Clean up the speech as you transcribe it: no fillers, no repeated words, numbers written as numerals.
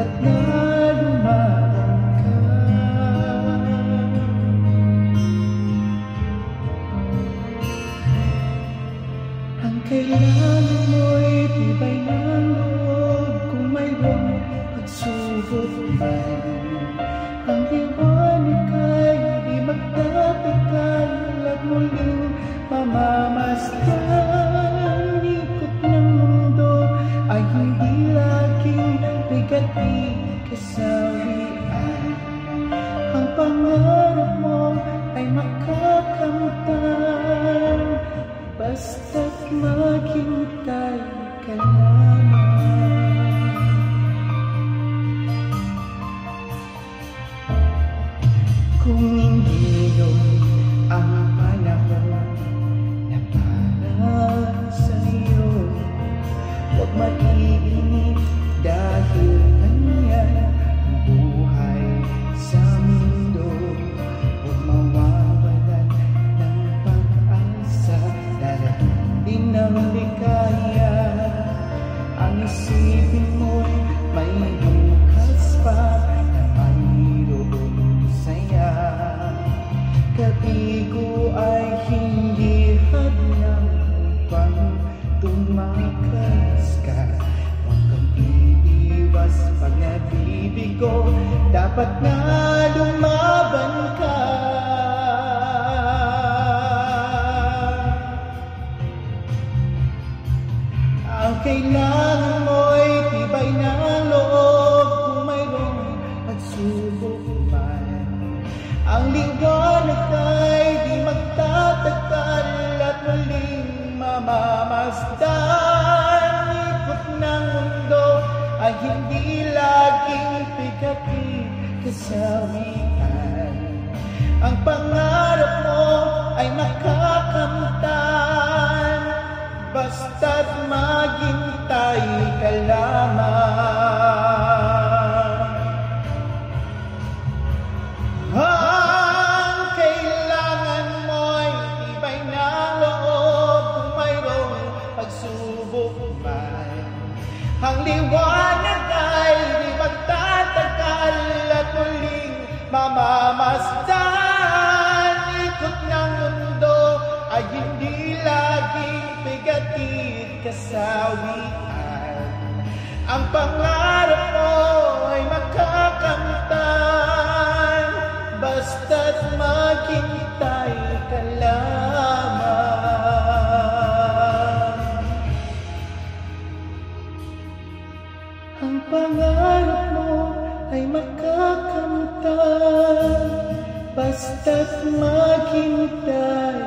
dapat na lumaban ka. Ang kailangan mo'y tibay ng loob kung mayroong pagsubok man. Ang liwanag ay di magtatagal at muling mamamasdan. Ikot ng mundo ay hindi laging bigating kasawian. Ang pangarap mo ay makakamtan, basta't maghintay ka lamang. Kung hindi yun ang panahon na para sa'yo, huwag mag-iinip dahil ganyan ang buhay sa mundo. Huwag mawawalan ng pag-asa, darating ng ligaya. Ang isipin mo'y may bukas pa na mayroong saya. Kabigo ay hindi hadlang upang tumakas ka. Huwag kang iiwas pag nabibigo, dapat na lumaban ka. Ang kailangan mo'y tibay ng loob kung mayroong pagsubok man. Ang liwanag ay di magtatagal at muling mamamasdan. Ikot ng mundo ay hindi laging bigating kasawian. Ang pangarap mo ay makakamtan, basta't maghintay ka lamang. Ang kailangan mo'y tibay ng loob kung mayroong pagsubok man. Ang liwanag ay di magtatagal at muling mamamasdan. Ikot ng mundo ay hindi laging bigatit kasawian. Ang pangarap mo ay makakamtan, basta't maghintay ka lamang. Ang pangarap mo ay makakamtan, basta't maghintay